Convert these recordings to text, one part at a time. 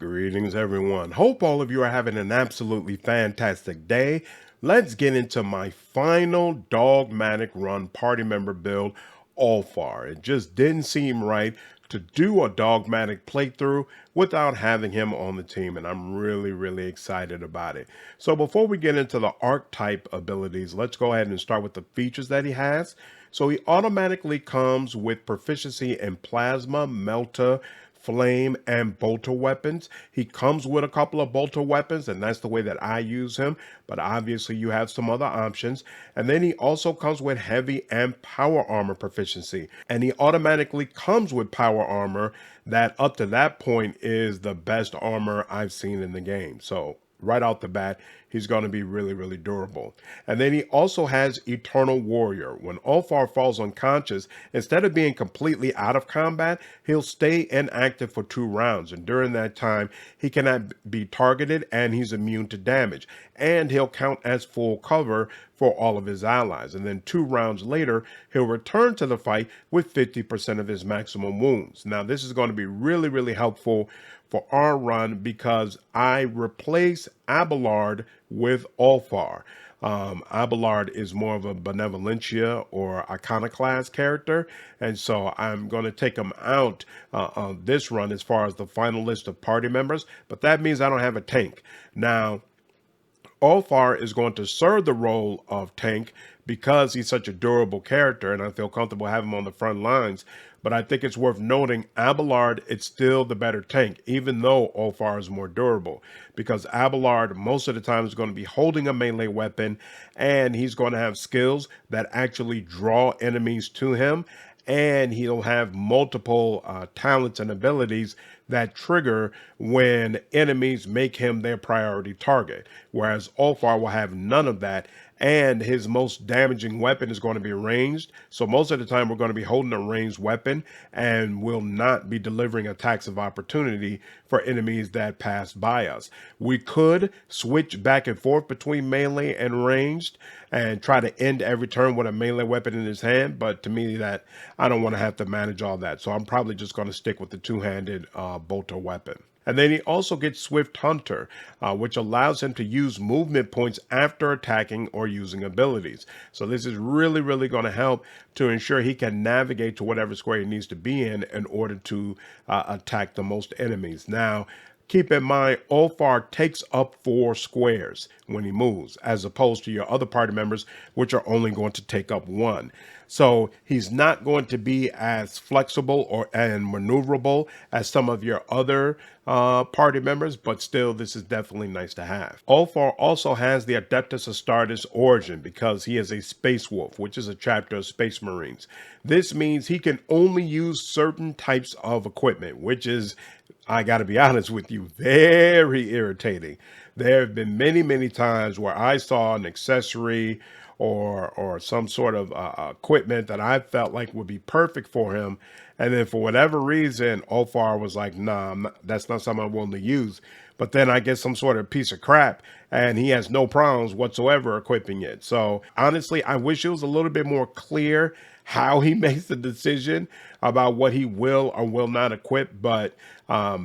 Greetings, everyone. Hope all of you are having an absolutely fantastic day. Let's get into my final dogmatic run party member build, Ulfar. It just didn't seem right to do a dogmatic playthrough without having him on the team, and I'm really excited about it. So before we get into the archetype abilities, let's go ahead and start with the features that he has. So he automatically comes with proficiency in plasma, melta, flame, and bolter weapons. He comes with a couple of bolter weapons, and that's the way that I use him, but obviously you have some other options. And then he also comes with heavy and power armor proficiency, and he automatically comes with power armor that up to that point is the best armor I've seen in the game. So right out the bat, he's going to be really durable. And then he also has Eternal Warrior. When Ulfar falls unconscious, instead of being completely out of combat, he'll stay inactive for 2 rounds. And during that time, he cannot be targeted and he's immune to damage. And he'll count as full cover for all of his allies. And then 2 rounds later, he'll return to the fight with 50% of his maximum wounds. Now, this is going to be really helpful for our run because I replace Abelard with Ulfar. Abelard is more of a benevolentia or iconoclast character, and so I'm going to take him out of this run as far as the final list of party members, but that means I don't have a tank. Now, Ulfar is going to serve the role of tank because he's such a durable character, and I feel comfortable having him on the front lines. But I think it's worth noting Abelard, it's still the better tank, even though Ulfar is more durable, because Abelard most of the time is going to be holding a melee weapon, and he's going to have skills that actually draw enemies to him, and he'll have multiple talents and abilities that trigger when enemies make him their priority target, whereas Ulfar will have none of that, and his most damaging weapon is going to be ranged. So most of the time we're going to be holding a ranged weapon and will not be delivering attacks of opportunity for enemies that pass by us. We could switch back and forth between melee and ranged and try to end every turn with a melee weapon in his hand, but to me that I don't want to have to manage all that. So I'm probably just going to stick with the 2-handed bolter weapon. And then he also gets Swift Hunter, which allows him to use movement points after attacking or using abilities. So this is really going to help to ensure he can navigate to whatever square he needs to be in order to attack the most enemies. Now, keep in mind, Ulfar takes up 4 squares when he moves, as opposed to your other party members, which are only going to take up 1. So he's not going to be as flexible and maneuverable as some of your other party members, but still, this is definitely nice to have. Ulfar also has the Adeptus Astartes origin because he is a Space Wolf, which is a chapter of Space Marines. This means he can only use certain types of equipment, which is, I got to be honest with you, very irritating. There have been many times where I saw an accessory or some sort of equipment that I felt like would be perfect for him, and then for whatever reason, Ulfar was like, nah, that's not something I'm willing to use. But then I get some sort of piece of crap, and he has no problems whatsoever equipping it. So honestly, I wish it was a little bit more clear how he makes the decision about what he will or will not equip, but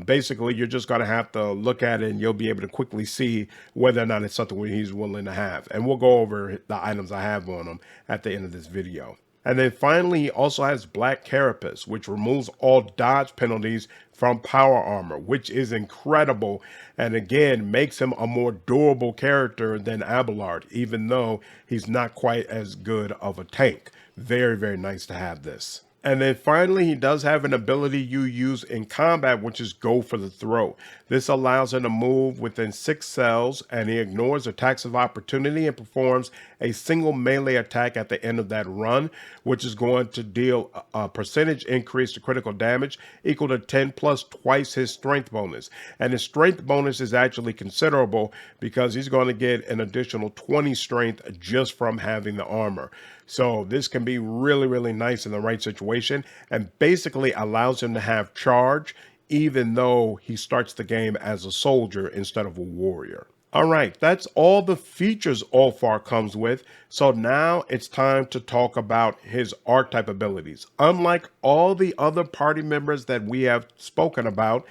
basically you're just going to have to look at it and you'll be able to quickly see whether or not it's something he's willing to have. And we'll go over the items I have on him at the end of this video. And then finally, he also has Black Carapace, which removes all dodge penalties from power armor, which is incredible. And again, makes him a more durable character than Abelard, even though he's not quite as good of a tank. Very nice to have this. And then finally, he does have an ability you use in combat, which is Go for the Throat. This allows him to move within 6 cells, and he ignores attacks of opportunity and performs a single melee attack at the end of that run, which is going to deal a percentage increase to critical damage equal to 10 plus twice his strength bonus. And his strength bonus is actually considerable because he's going to get an additional 20 strength just from having the armor. So this can be really nice in the right situation and basically allows him to have charge even though he starts the game as a soldier instead of a warrior. All right, that's all the features Ulfar comes with. So now it's time to talk about his archetype abilities. Unlike all the other party members that we have spoken about,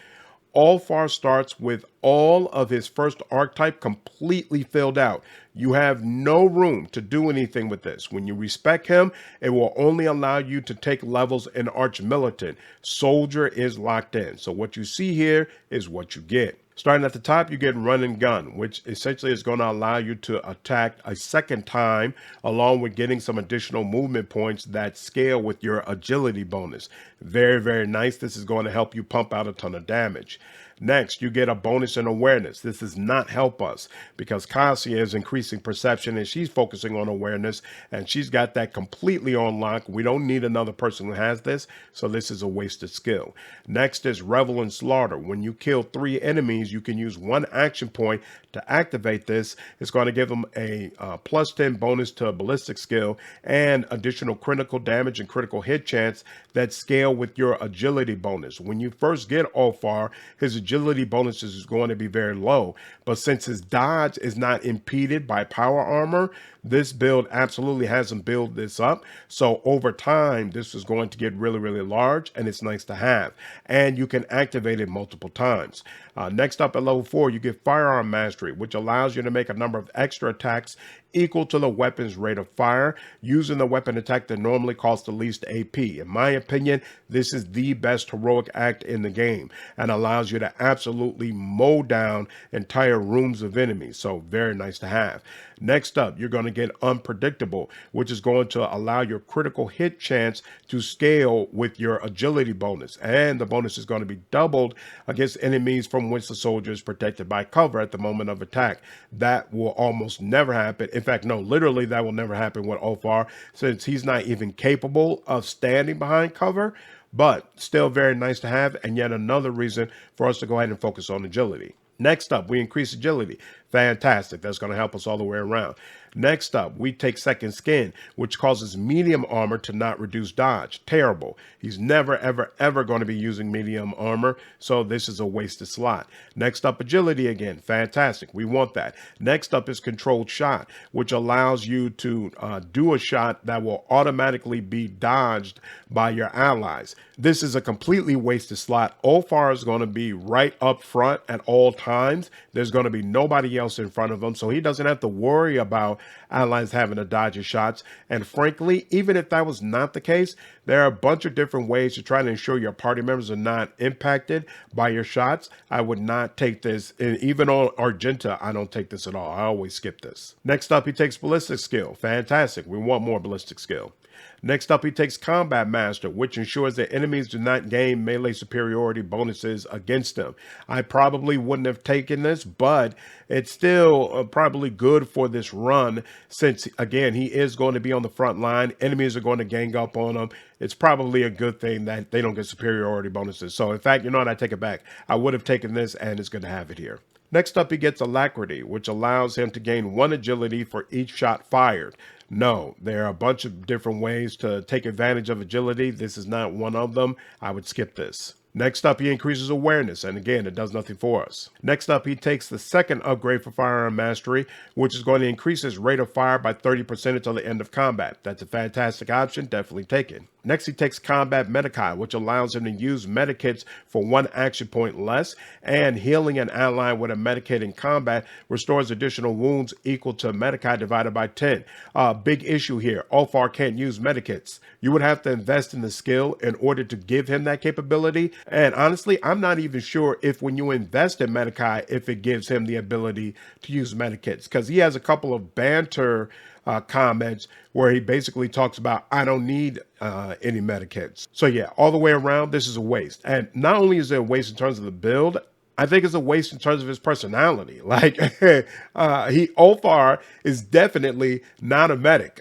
Ulfar starts with all of his first archetype completely filled out. You have no room to do anything with this. When you respec him, it will only allow you to take levels in Arch-Militant. Soldier is locked in. So what you see here is what you get. Starting at the top, you get run and gun, which essentially is going to allow you to attack a second time, along with getting some additional movement points that scale with your agility bonus. Very, very nice. This is going to help you pump out a ton of damage. Next, you get a bonus in awareness. This does not help us because Cassia is increasing perception and she's focusing on awareness, and she's got that completely on lock. We don't need another person who has this, so this is a wasted skill. Next is Revel and Slaughter. When you kill 3 enemies, you can use 1 action point to activate this. It's going to give them a plus 10 bonus to a ballistic skill and additional critical damage and critical hit chance that scale with your agility bonus. When you first get Ulfar, his agility bonuses is going to be very low, but since his dodge is not impeded by power armor, this build absolutely has him build this up. So over time, this is going to get really, really large, and it's nice to have. And you can activate it multiple times. Next up at level 4, you get Firearm Mastery, which allows you to make a number of extra attacks equal to the weapon's rate of fire, using the weapon attack that normally costs the least AP. In my opinion, this is the best heroic act in the game and allows you to absolutely mow down entire rooms of enemies. So very nice to have. Next up, you're going to get Unpredictable, which is going to allow your critical hit chance to scale with your agility bonus. And the bonus is going to be doubled against enemies from which the soldier is protected by cover at the moment of attack. That will almost never happen. In fact, no, literally that will never happen with Ulfar, since he's not even capable of standing behind cover, but still very nice to have, and yet another reason for us to go ahead and focus on agility. Next up, we increase agility. Fantastic. That's going to help us all the way around. Next up, we take Second Skin, which causes medium armor to not reduce dodge. Terrible. He's never, ever, ever going to be using medium armor, so this is a wasted slot. Next up, agility again. Fantastic. We want that. Next up is Controlled Shot, which allows you to do a shot that will automatically be dodged by your allies. This is a completely wasted slot. Ulfar is going to be right up front at all times. There's going to be nobody else in front of him, so he doesn't have to worry about allies having to dodge his shots. And frankly, even if that was not the case, there are a bunch of different ways to try to ensure your party members are not impacted by your shots. I would not take this, and even on Argenta, I don't take this at all. I always skip this. Next up, he takes Ballistic Skill. Fantastic. We want more Ballistic Skill. Next up, he takes Combat Master, which ensures that enemies do not gain melee superiority bonuses against them. I probably wouldn't have taken this, but it's still probably good for this run since, again, he is going to be on the front line. Enemies are going to gang up on him. It's probably a good thing that they don't get superiority bonuses. So, in fact, you know what? I take it back. I would have taken this, and it's good to have it here. Next up, he gets Alacrity, which allows him to gain 1 agility for each shot fired. No, there are a bunch of different ways to take advantage of agility. This is not one of them. I would skip this. Next up, he increases awareness, and again, it does nothing for us. Next up, he takes the second upgrade for Firearm Mastery, which is going to increase his rate of fire by 30% until the end of combat. That's a fantastic option, definitely take it. Next, he takes Combat Medikit, which allows him to use medikits for 1 action point less, and healing an ally with a medikit in combat restores additional wounds equal to medikit divided by 10. Big issue here, Ulfar can't use medikits. You would have to invest in the skill in order to give him that capability, and honestly, I'm not even sure if when you invest in medikit, if it gives him the ability to use medikits, because he has a couple of banter comments where he basically talks about, I don't need any medikits. So yeah, all the way around, this is a waste. And not only is it a waste in terms of the build, I think it's a waste in terms of his personality. Like, Ulfar is definitely not a medic.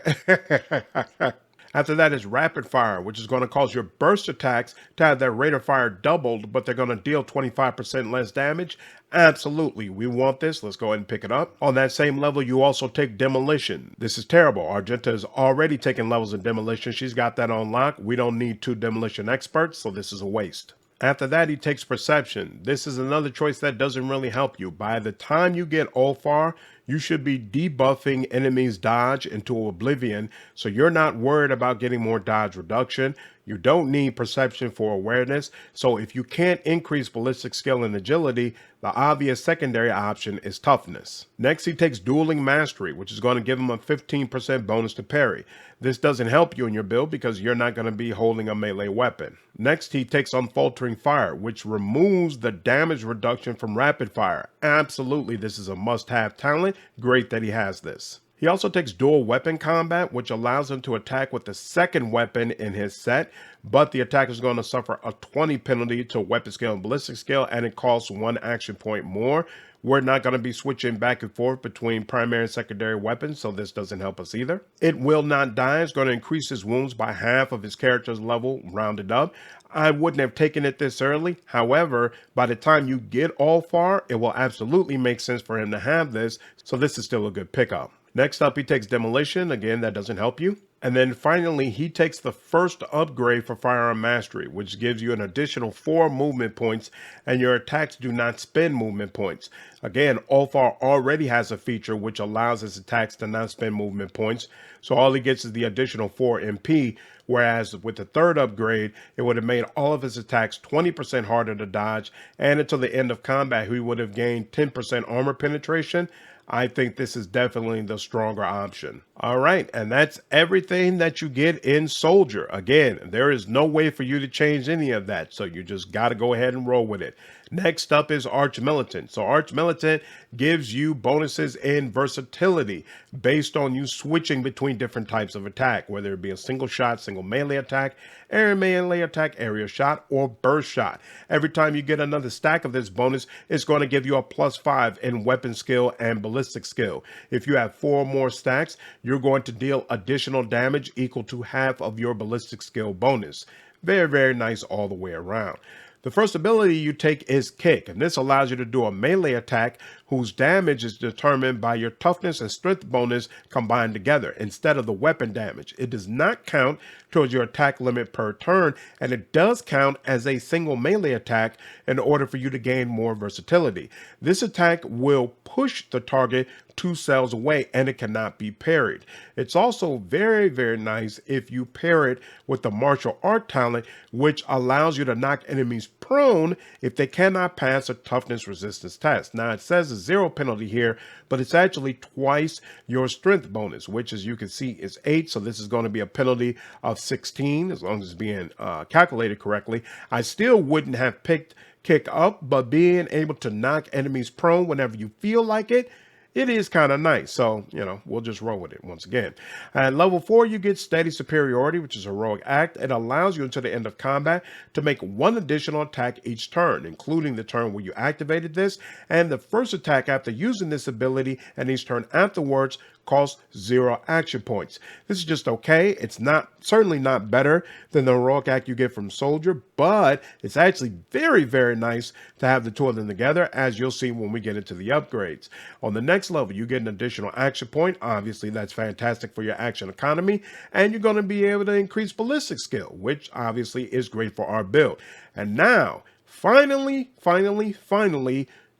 After that is Rapid Fire, which is going to cause your burst attacks to have their rate of fire doubled, but they're going to deal 25% less damage. Absolutely, we want this. Let's go ahead and pick it up. On that same level, you also take Demolition. This is terrible. Argenta is already taking levels in Demolition. She's got that on lock. We don't need 2 Demolition experts, so this is a waste. After that, he takes Perception. This is another choice that doesn't really help you. By the time you get Ulfar, you should be debuffing enemies' dodge into oblivion, so you're not worried about getting more dodge reduction. You don't need perception for awareness, so if you can't increase ballistic skill and agility, the obvious secondary option is toughness. Next, he takes dueling mastery, which is going to give him a 15% bonus to parry. This doesn't help you in your build because you're not going to be holding a melee weapon. Next, he takes unfaltering fire, which removes the damage reduction from rapid fire. Absolutely, this is a must-have talent. Great that he has this. He also takes dual weapon combat, which allows him to attack with the second weapon in his set, but the attacker is going to suffer a 20 penalty to weapon skill and ballistic skill, and it costs 1 action point more. We're not going to be switching back and forth between primary and secondary weapons, so this doesn't help us either. It will not die. It's going to increase his wounds by half of his character's level, rounded up. I wouldn't have taken it this early. However, by the time you get Ulfar, it will absolutely make sense for him to have this, so this is still a good pickup. Next up, he takes Demolition. Again, that doesn't help you. And then finally, he takes the first upgrade for Firearm Mastery, which gives you an additional 4 movement points, and your attacks do not spend movement points. Again, Ulfar already has a feature which allows his attacks to not spend movement points, so all he gets is the additional 4 MP, whereas with the third upgrade, it would have made all of his attacks 20% harder to dodge, and until the end of combat, he would have gained 10% armor penetration. I think this is definitely the stronger option. All right, and that's everything that you get in Soldier. Again, there is no way for you to change any of that, so you just got to go ahead and roll with it. Next up is Arch-Militant. So Arch-Militant gives you bonuses in versatility based on you switching between different types of attack, whether it be a single shot, single melee attack, area melee attack, area shot, or burst shot. Every time you get another stack of this bonus, it's going to give you a +5 in weapon skill and ballistic skill. If you have 4 more stacks, you're going to deal additional damage equal to half of your ballistic skill bonus. Very, very nice all the way around. The first ability you take is Kick, and this allows you to do a melee attack whose damage is determined by your toughness and strength bonus combined together instead of the weapon damage. It does not count towards your attack limit per turn, and it does count as a single melee attack in order for you to gain more versatility. This attack will push the target 2 cells away, and it cannot be parried. It's also very, very nice if you pair it with the martial art talent, which allows you to knock enemies prone if they cannot pass a toughness resistance test. Now, it says a 0 penalty here, but it's actually twice your strength bonus, which, as you can see, is 8. So this is going to be a penalty of 16 as long as it's being calculated correctly. I still wouldn't have picked Kick up, but being able to knock enemies prone whenever you feel like it is kind of nice. So, we'll just roll with it once again. At level 4, you get Steady Superiority, which is a heroic act. It allows you until the end of combat to make 1 additional attack each turn, including the turn where you activated this. And the first attack after using this ability and each turn afterwards costs 0 action points. This is just okay. It's certainly not better than the heroic act you get from Soldier, but it's actually very, very nice to have the 2 of them together, as you'll see when we get into the upgrades. On the next level, you get an additional action point. Obviously, that's fantastic for your action economy, and you're going to be able to increase ballistic skill, which obviously is great for our build. And now, finally,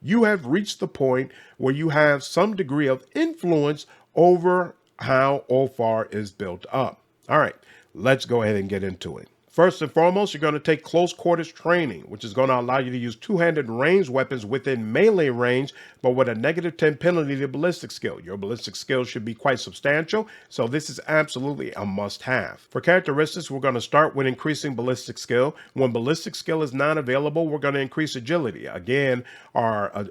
you have reached the point where you have some degree of influence over how Ulfar is built up. All right, let's go ahead and get into it. First and foremost, you're going to take close quarters training, which is going to allow you to use two-handed ranged weapons within melee range, but with a -10 penalty to ballistic skill. Your ballistic skill should be quite substantial, so this is absolutely a must-have. For characteristics, we're going to start with increasing ballistic skill. When ballistic skill is not available, we're going to increase agility. Again, our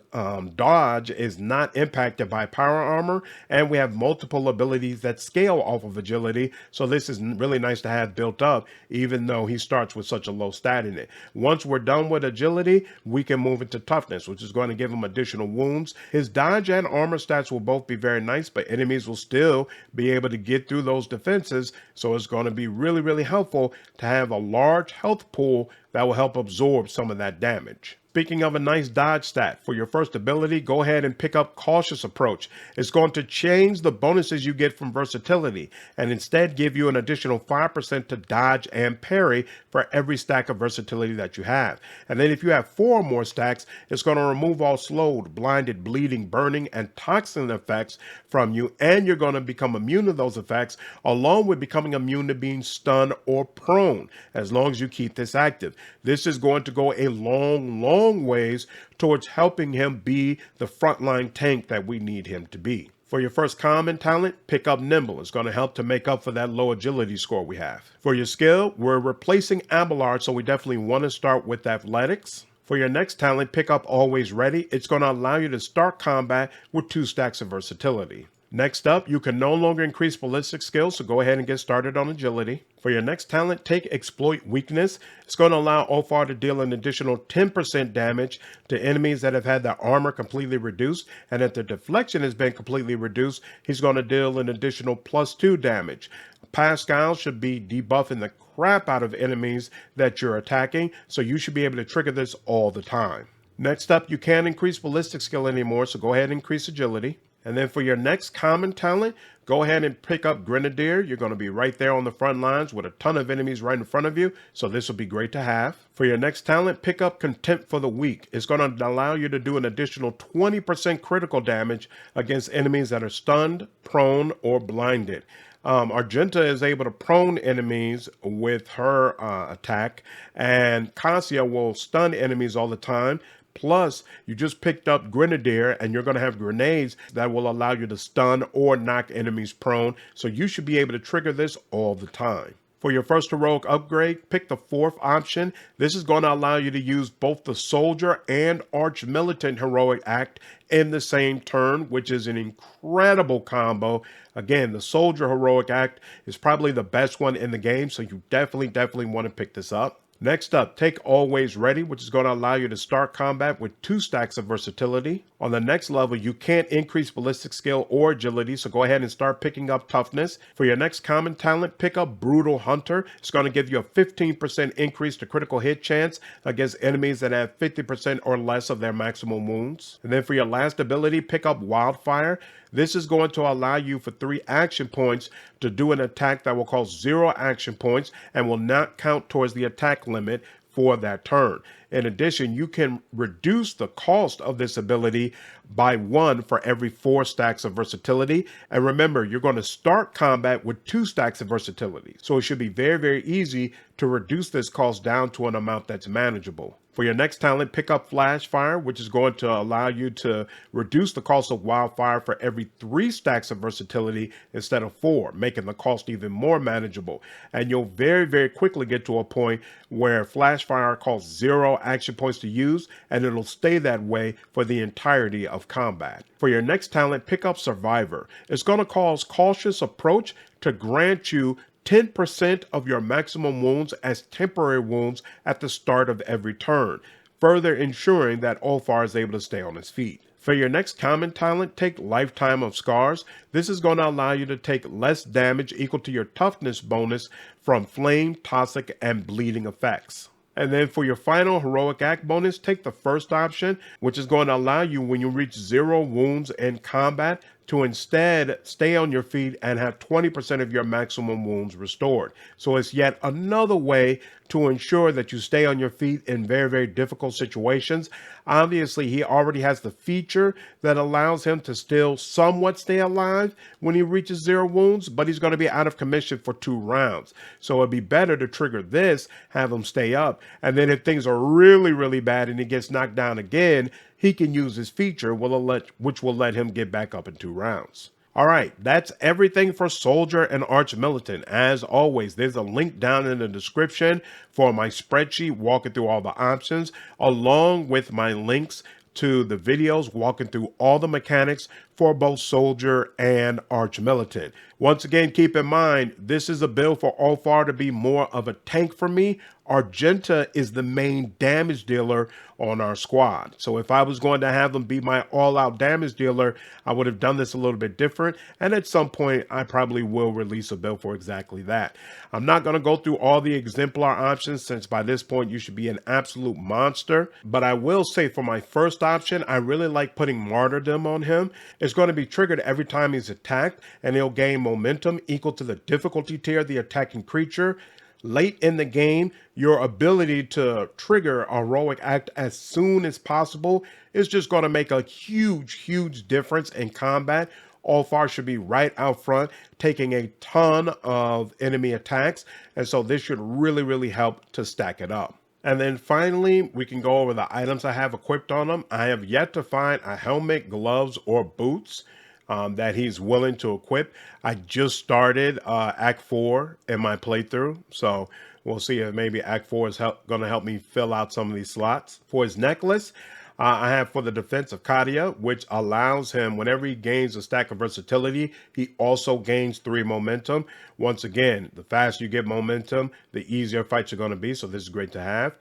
dodge is not impacted by power armor, and we have multiple abilities that scale off of agility, so this is really nice to have built up, even though he starts with such a low stat in it. Once we're done with agility, we can move into toughness, which is going to give him additional wounds. His dodge and armor stats will both be very nice, but enemies will still be able to get through those defenses, so it's going to be really helpful to have a large health pool that will help absorb some of that damage. Speaking of a nice dodge stat, for your first ability, go ahead and pick up Cautious Approach. It's going to change the bonuses you get from versatility and instead give you an additional 5% to dodge and parry for every stack of versatility that you have. And then if you have 4 or more stacks, it's going to remove all slowed, blinded, bleeding, burning, and toxin effects from you, and you're going to become immune to those effects, along with becoming immune to being stunned or prone, as long as you keep this active. This is going to go a long ways towards helping him be the frontline tank that we need him to be. For your first common talent, pick up Nimble. It's going to help to make up for that low agility score we have. For your skill, we're replacing Abelard, so we definitely want to start with athletics. For your next talent, pick up Always Ready. It's going to allow you to start combat with 2 stacks of versatility. Next up, you can no longer increase ballistic skills, so go ahead and get started on agility. For your next talent, take Exploit Weakness. It's going to allow Ulfar to deal an additional 10% damage to enemies that have had their armor completely reduced, and if their deflection has been completely reduced, he's going to deal an additional +2 damage. Pascal should be debuffing the crap out of enemies that you're attacking, so you should be able to trigger this all the time. Next up, you can't increase ballistic skill anymore, so go ahead and increase agility. And then for your next common talent, go ahead and pick up Grenadier. You're going to be right there on the front lines with a ton of enemies right in front of you, so this will be great to have. For your next talent, pick up Contempt for the Weak. It's going to allow you to do an additional 20% critical damage against enemies that are stunned, prone, or blinded. Argenta is able to prone enemies with her attack, and Cassia will stun enemies all the time. Plus, you just picked up Grenadier, and you're going to have grenades that will allow you to stun or knock enemies prone, so you should be able to trigger this all the time. For your first heroic upgrade, pick the 4th option. This is going to allow you to use both the Soldier and Arch-Militant heroic act in the same turn, which is an incredible combo. Again, the Soldier heroic act is probably the best one in the game, so you definitely want to pick this up. Next up, take Always Ready, which is going to allow you to start combat with 2 stacks of versatility. On the next level, you can't increase ballistic skill or agility, so go ahead and start picking up Toughness. For your next common talent, pick up Brutal Hunter. It's going to give you a 15% increase to critical hit chance against enemies that have 50% or less of their maximum wounds. And then for your last ability, pick up Wildfire. This is going to allow you for 3 action points to do an attack that will cost 0 action points and will not count towards the attack limit for that turn. In addition, you can reduce the cost of this ability by 1 for every 4 stacks of versatility. And remember, you're going to start combat with 2 stacks of versatility. So it should be very easy to reduce this cost down to an amount that's manageable. For your next talent, pick up Flash Fire, which is going to allow you to reduce the cost of Wildfire for every 3 stacks of versatility instead of 4, making the cost even more manageable. And you'll very quickly get to a point where Flash Fire costs 0 action points to use, and it'll stay that way for the entirety of combat. For your next talent, pick up Survivor. It's going to cause Cautious Approach to grant you 10% of your maximum wounds as temporary wounds at the start of every turn, further ensuring that Ulfar is able to stay on his feet. For your next common talent, take Lifetime of Scars. This is going to allow you to take less damage equal to your toughness bonus from flame, toxic, and bleeding effects. And then for your final heroic act bonus, take the first option, which is going to allow you, when you reach 0 wounds in combat, to instead stay on your feet and have 20% of your maximum wounds restored. So it's yet another way to ensure that you stay on your feet in very difficult situations. Obviously, he already has the feature that allows him to still somewhat stay alive when he reaches 0 wounds, but he's going to be out of commission for 2 rounds. So it'd be better to trigger this, have him stay up, and then if things are really bad and he gets knocked down again, he can use his feature, which will let him get back up in 2 rounds. All right, that's everything for Soldier and Arch-Militant. As always, there's a link down in the description for my spreadsheet walking through all the options, along with my links to the videos walking through all the mechanics for both Soldier and Arch-Militant. Once again, keep in mind, this is a build for Ulfar to be more of a tank for me. Argenta is the main damage dealer on our squad. So if I was going to have them be my all-out damage dealer, I would have done this a little bit different. And at some point, I probably will release a build for exactly that. I'm not going to go through all the exemplar options since by this point you should be an absolute monster. But I will say for my first option, I really like putting martyrdom on him. It's going to be triggered every time he's attacked, and he'll gain momentum equal to the difficulty tier of the attacking creature. Late in the game, your ability to trigger a heroic act as soon as possible is just going to make a huge difference in combat. Ulfar should be right out front, taking a ton of enemy attacks, and so this should really help to stack it up. And then finally, we can go over the items I have equipped on him. I have yet to find a helmet, gloves, or boots that he's willing to equip. I just started Act 4 in my playthrough, so we'll see if maybe Act 4 is going to help me fill out some of these slots. For his necklace, I have for the defense of Kadia, which allows him, whenever he gains a stack of versatility, he also gains 3 momentum. Once again, the faster you get momentum, the easier fights are going to be, so this is great to have.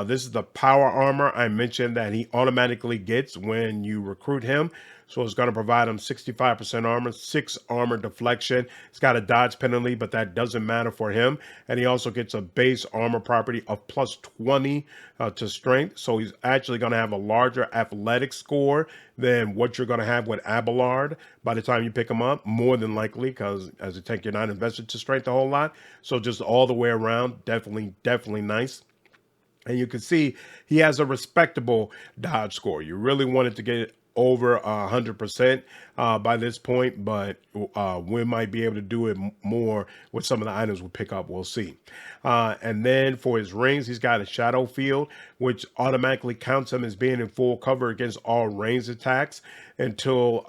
This is the power armor I mentioned that he automatically gets when you recruit him. So it's going to provide him 65% armor, 6 armor deflection. It's got a dodge penalty, but that doesn't matter for him. And he also gets a base armor property of plus 20 to strength. So he's actually going to have a larger athletic score than what you're going to have with Abelard by the time you pick him up, more than likely, because as a tank, you're not invested to strength a whole lot. So just all the way around, definitely nice. And you can see he has a respectable dodge score. You really wanted to get over 100% by this point, but we might be able to do it more with some of the items we pick up. We'll see. And then for his rings, he's got a shadow field, which automatically counts him as being in full cover against all ranged attacks until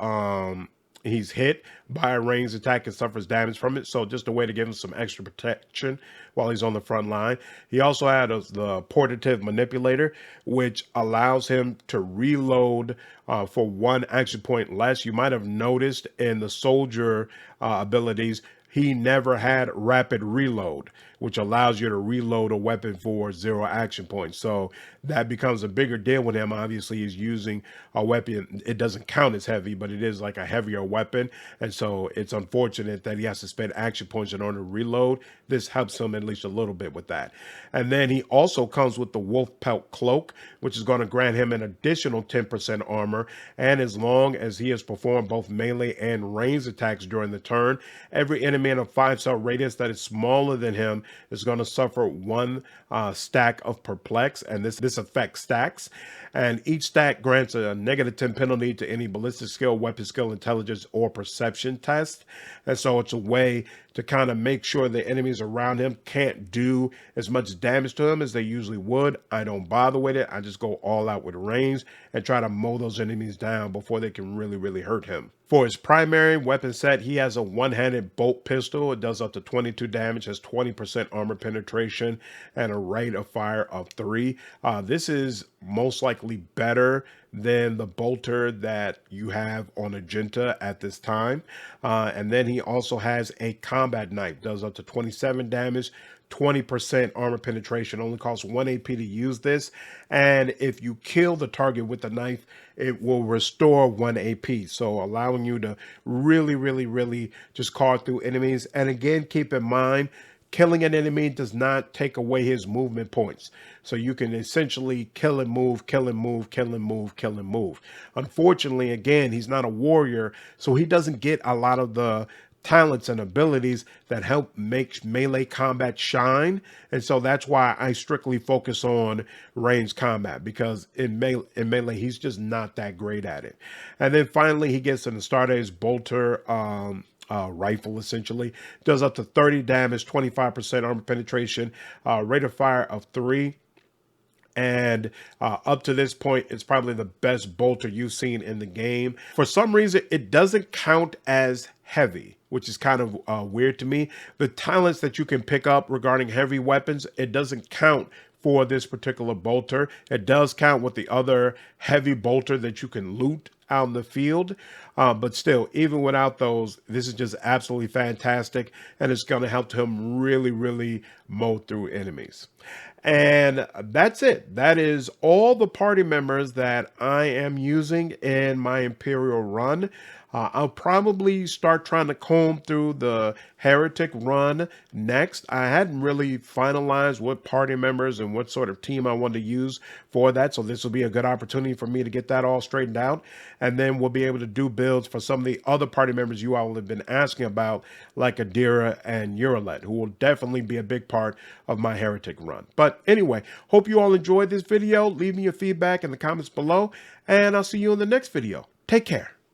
he's hit by a ranged attack and suffers damage from it. So just a way to give him some extra protection while he's on the front line. He also had the portative manipulator, which allows him to reload for 1 action point less. You might have noticed in the soldier abilities, he never had rapid reload, which allows you to reload a weapon for 0 action points. So that becomes a bigger deal with him. Obviously, he's using a weapon. It doesn't count as heavy, but it is like a heavier weapon. And so it's unfortunate that he has to spend action points in order to reload. This helps him at least a little bit with that. And then he also comes with the wolf pelt cloak, which is going to grant him an additional 10% armor. And as long as he has performed both melee and ranged attacks during the turn, every enemy in a 5-cell radius that is smaller than him is going to suffer 1 stack of perplex, and this affects stacks. And each stack grants a -10 penalty to any ballistic skill, weapon skill, intelligence, or perception test. And so it's a way to kind of make sure the enemies around him can't do as much damage to him as they usually would. I don't bother with it. I just go all out with range and try to mow those enemies down before they can really hurt him. For his primary weapon set, he has a one-handed bolt pistol. It does up to 22 damage, has 20% armor penetration, and a rate of fire of 3. This is most likely better than the bolter that you have on Argenta at this time. And then he also has a combat knife, does up to 27 damage, 20% armor penetration, only costs 1 AP to use this. And if you kill the target with the knife, it will restore 1 AP. So allowing you to really just carve through enemies. And again, keep in mind, killing an enemy does not take away his movement points. So you can essentially kill and move, kill and move, kill and move, kill and move. Unfortunately, again, he's not a warrior, so he doesn't get a lot of the talents and abilities that help make melee combat shine. And so that's why I strictly focus on ranged combat, because in melee, he's just not that great at it. And then finally, he gets an Astartes bolter rifle, essentially. Does up to 30 damage, 25% armor penetration, rate of fire of 3. And up to this point, it's probably the best bolter you've seen in the game. For some reason, it doesn't count as heavy, which is kind of weird to me. The talents that you can pick up regarding heavy weapons, it doesn't count for this particular bolter. It does count with the other heavy bolter that you can loot out in the field. But still, even without those, this is just absolutely fantastic. And it's going to help him really, really mow through enemies. And that's it. That is all the party members that I am using in my Imperial run. I'll probably start trying to comb through the Heretic run next. I hadn't really finalized what party members and what sort of team I want to use for that. So this will be a good opportunity for me to get that all straightened out. And then we'll be able to do builds for some of the other party members you all have been asking about, like Adira and Uralet, who will definitely be a big part of my Heretic run. But anyway, hope you all enjoyed this video. Leave me your feedback in the comments below, and I'll see you in the next video. Take care.